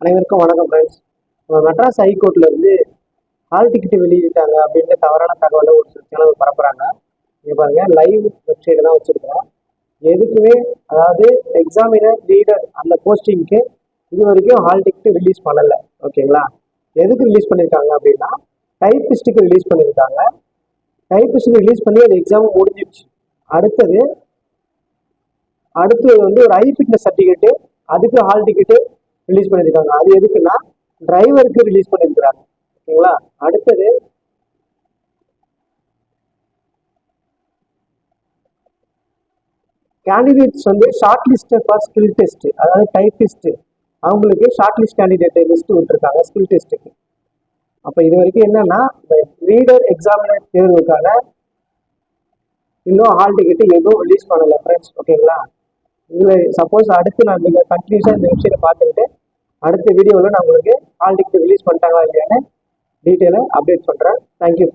அனைவருக்கும் வணக்கம் ஃப்ரெண்ட்ஸ். நம்ம மெட்ராஸ் ஹைகோர்ட்ல இருந்து ஹால் டிக்கெட் வெளியிட்டாங்க அப்படின்ற தவறான தகவலை ஒரு சில சேனல் பரப்புறாங்க. இங்க பாருங்க, லைவ் வெப்சைட் தான் வச்சிருக்கிறோம். எதுக்குமே அதாவது எக்ஸாமினர் லீடர் அந்த போஸ்டிங்க்கு இது வரைக்கும் ஹால் டிக்கெட் ரிலீஸ் பண்ணல. ஓகேங்களா? எதுக்கு ரிலீஸ் பண்ணியிருக்காங்க அப்படின்னா டைப்பிஸ்ட்டுக்கு ரிலீஸ் பண்ணியிருக்காங்க. டைப்பிஸ்ட்டுக்கு ரிலீஸ் பண்ணி அது எக்ஸாம் முடிஞ்சிடுச்சு. அடுத்தது வந்து ஒரு ஐ ஃபிட்னஸ் சர்டிஃபிகேட்டு, அதுக்கு ஹால் டிக்கெட்டு ரிலீஸ் பண்ணியிருக்காங்க. அது எதுக்குன்னா டிரைவருக்கு ரிலீஸ் பண்ணியிருக்கிறாங்க. ஓகேங்களா? அடுத்தது கேண்டிடேட்ஸ் வந்து short list for skill test, அதாவது டைப்பிஸ்ட் அவங்களுக்கு ஷார்ட் லிஸ்ட் கேண்டிடேட் லிஸ்ட் விட்டுருக்காங்க ஸ்கில் டெஸ்ட்டுக்கு. அப்போ இது வரைக்கும் என்னன்னா லீடர் எக்ஸாமினர் தேர்வுக்கான இன்னும் ஹால் டிக்கெட்டு எதுவும் ரிலீஸ் பண்ணல ஃப்ரெண்ட்ஸ். ஓகேங்களா? இதில் சப்போஸ் அடுத்து நான் நீங்கள் கன்ஃபியூஸாக இந்த வெப்சைட்டை பார்த்துக்கிட்டு அடுத்த வீடியோவில் நான் உங்களுக்கு ஹால் டிக்கெட் ரிலீஸ் பண்ணிட்டாங்களா இல்லையான்னு டீட்டெயிலாக அப்டேட் பண்ணுறேன். தேங்க்யூ.